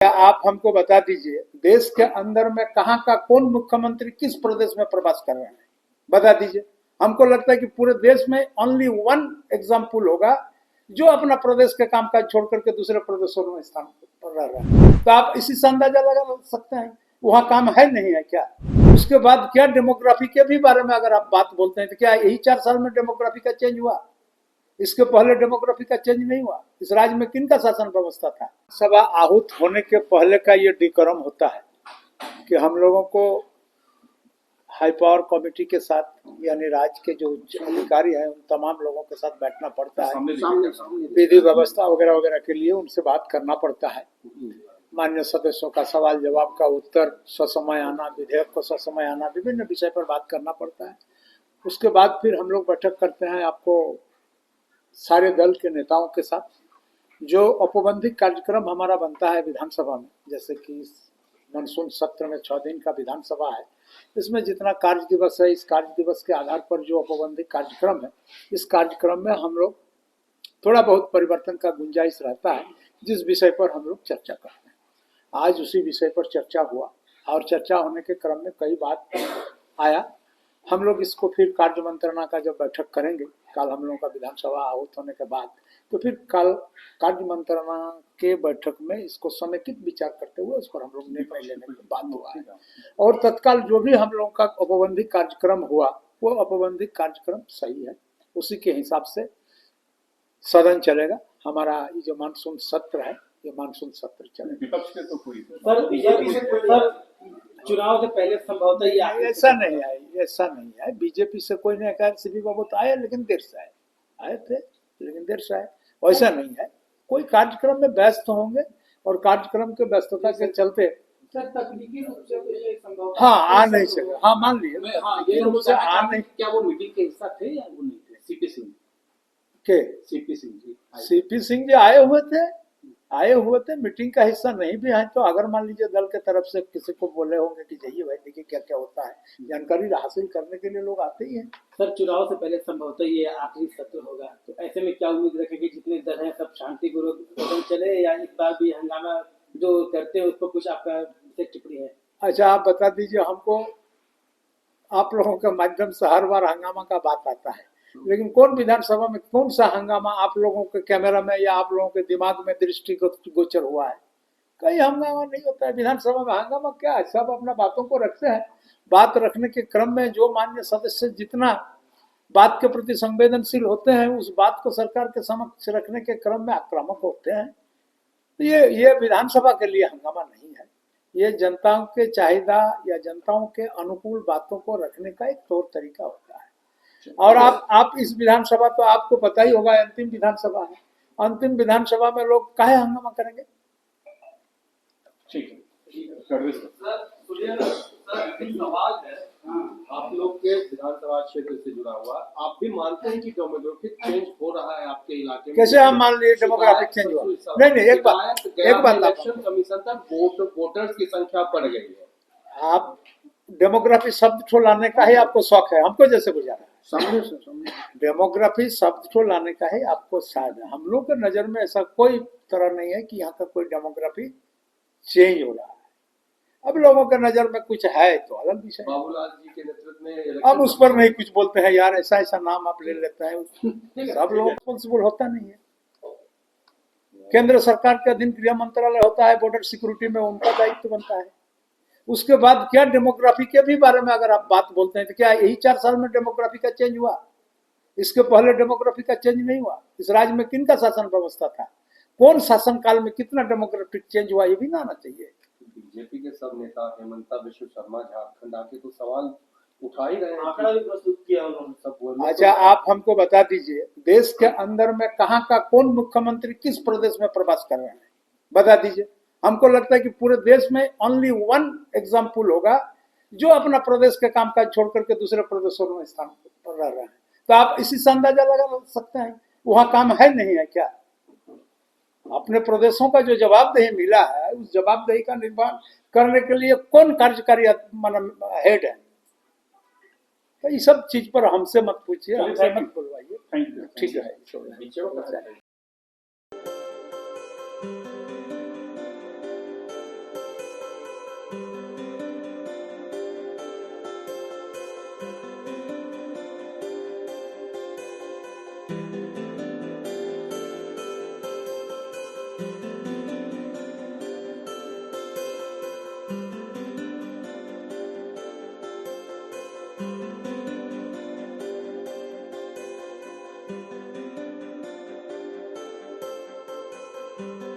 क्या आप हमको बता दीजिए देश के अंदर में कहाँ का कौन मुख्यमंत्री किस प्रदेश में प्रवास कर रहे हैं, बता दीजिए। हमको लगता है कि पूरे देश में ओनली वन एग्जाम्पल होगा जो अपना प्रदेश के कामकाज छोड़ करके दूसरे प्रदेशों में स्थान पर रह रहा है। तो आप इसी से अंदाजा लगा सकते हैं वहाँ काम है नहीं है क्या। उसके बाद क्या डेमोग्राफी के भी बारे में अगर आप बात बोलते हैं तो क्या यही 4 साल में डेमोग्राफी का चेंज हुआ? इसके पहले डेमोग्राफी का चेंज नहीं हुआ। इस राज्य में किन का शासन व्यवस्था था? सभा आहूत होने के पहले का ये डिक्रम होता है कि हम लोगों को हाई पावर कमेटी के साथ यानी राज्य के जो उच्च अधिकारी हैं उन तमाम लोगों के साथ बैठना पड़ता है, विधि व्यवस्था वगैरह वगैरह के लिए उनसे बात करना पड़ता है। मान्य सदस्यों का सवाल जवाब का उत्तर ससमय आना, विधेयक को ससमय आना, विभिन्न विषय पर बात करना पड़ता है। उसके बाद फिर हम लोग बैठक करते हैं आपको सारे दल के नेताओं के साथ। जो औपबंधिक कार्यक्रम हमारा बनता है विधानसभा में, जैसे कि मानसून सत्र में 6 दिन का विधानसभा है, इसमें जितना कार्य दिवस है इस कार्य दिवस के आधार पर जो औपबंधिक कार्यक्रम है इस कार्यक्रम में हम लोग थोड़ा बहुत परिवर्तन का गुंजाइश रहता है जिस विषय पर हम लोग चर्चा करते हैं। आज उसी विषय पर चर्चा हुआ और चर्चा होने के क्रम में कई बात आया। हम लोग इसको फिर कार्य मंत्रणा का जब बैठक करेंगे कल हम लोगों का विधानसभा आहूत होने के बाद, तो फिर कल कार्य मंत्रणा के बैठक में इसको समेकित विचार करते हुए उस पर हम लोग निर्णय लेने की बात हुआ है। और तत्काल जो भी हम लोगों का औपबंधिक कार्यक्रम हुआ वो औपबंधिक कार्यक्रम सही है, उसी के हिसाब से सदन चलेगा। हमारा ये जो मानसून सत्र है ये मानसून सत्र चलेगा। चुनाव से पहले संभवतः ये ऐसा नहीं है। बीजेपी से कोई नहीं कहा, सीपी बाबू तो आए लेकिन देर से आए थे लेकिन देर से आए, वैसा नहीं है। कोई कार्यक्रम में व्यस्त होंगे और कार्यक्रम के व्यस्तता के चलते तकनीकी रूप से ये संभव आ नहीं सके। मान लीजिए आ नहीं। क्या वो मीटिंग के हिस्सा थे या वो नहीं थे? सीपी सिंह जी आए हुए थे मीटिंग का हिस्सा नहीं भी है तो अगर मान लीजिए दल के तरफ से किसी को बोले होंगे कि जाइए भाई देखिए क्या क्या होता है, जानकारी हासिल करने के लिए लोग आते ही हैं। सर चुनाव से पहले संभवतः ये आखिरी सत्र होगा, तो ऐसे में क्या उम्मीद रखेंगे जितने दल हैं सब शांतिपूर्वक चले या इस बार भी हंगामा जो करते हैं उस पर कुछ आपका टिप्पणी है? अच्छा आप बता दीजिए हमको। आप लोगों के माध्यम से हर बार हंगामा का बात आता है लेकिन कौन विधानसभा में कौन सा हंगामा आप लोगों के कैमरा में या आप लोगों के दिमाग में दृष्टि गोचर हुआ है? कहीं हंगामा नहीं होता है विधानसभा में। हंगामा क्या है, सब अपना बातों को रखते हैं। बात रखने के क्रम में जो मान्य सदस्य जितना बात के प्रति संवेदनशील होते हैं उस बात को सरकार के समक्ष रखने के क्रम में आक्रामक होते हैं। तो ये विधानसभा के लिए हंगामा नहीं है, ये जनताओं के चाहिदा या जनताओं के अनुकूल बातों को रखने का एक तौर तरीका होता है। और आप इस विधानसभा तो आपको पता ही होगा अंतिम विधानसभा है, अंतिम विधानसभा में लोग काहे हंगामा करेंगे? ठीक है सवाल है आप लोग के विधानसभा क्षेत्र से जुड़ा हुआ, आप भी मानते हैं कि डेमोग्राफिक चेंज हो रहा है आपके इलाके में? कैसे हम मान लिए डेमोग्राफिक चेंज हुआ? नहीं एक बात इलेक्शन कमीशन तक वोटर्स की संख्या बढ़ गई है। आप डेमोग्राफी शब्द को लाने का ही आपको शौक है, हमको जैसे बुझा रहा है। डेमोग्राफी शब्द को लाने का ही आपको शायद है। हम लोग के नजर में ऐसा कोई तरह नहीं है कि यहाँ का कोई डेमोग्राफी चेंज हो रहा है। अब लोगों के नजर में कुछ है तो अलग विषय। बाबूलाल जी के नेतृत्व में अब उस पर नहीं कुछ बोलते हैं यार, ऐसा नाम आप ले लेते हैं, सब लोग रिस्पॉन्सिबल होता नहीं है। केंद्र सरकार के अधीन गृह मंत्रालय होता है, बॉर्डर सिक्योरिटी में उनका दायित्व बनता है। उसके बाद क्या डेमोग्राफी के भी बारे में अगर आप बात बोलते हैं तो क्या यही 4 साल में डेमोग्राफी का चेंज हुआ? इसके पहले डेमोग्राफी का चेंज नहीं हुआ। इस राज्य में किन का शासन व्यवस्था था? कौन शासन काल में कितना डेमोग्राफिक चेंज हुआ ये भी ना आना चाहिए। बीजेपी के सब नेता हेमंता विश्व शर्मा झारखंड आके तो सवाल उठा ही रहे हैं, आंकड़ा भी प्रस्तुत किया उन्होंने सब बोल। अच्छा आप हमको बता दीजिए देश के अंदर में कहाँ का कौन मुख्यमंत्री किस प्रदेश में प्रवास कर रहे हैं, बता दीजिए। हमको लगता है कि पूरे देश में ओनली वन एग्जाम्पल होगा जो अपना प्रदेश के कामकाज छोड़ करके दूसरे प्रदेशों में स्थान पर रह रहे हैं। तो आप इसी से अंदाजा लगा सकते हैं वहाँ काम है नहीं है क्या? अपने प्रदेशों का जो जवाबदेही मिला है उस जवाबदेही का निर्वहन करने के लिए कौन कार्यकारी हेड है? तो ये सब चीज पर हमसे मत पूछिए, हमसे मत बुलवाइए। ठीक है। है।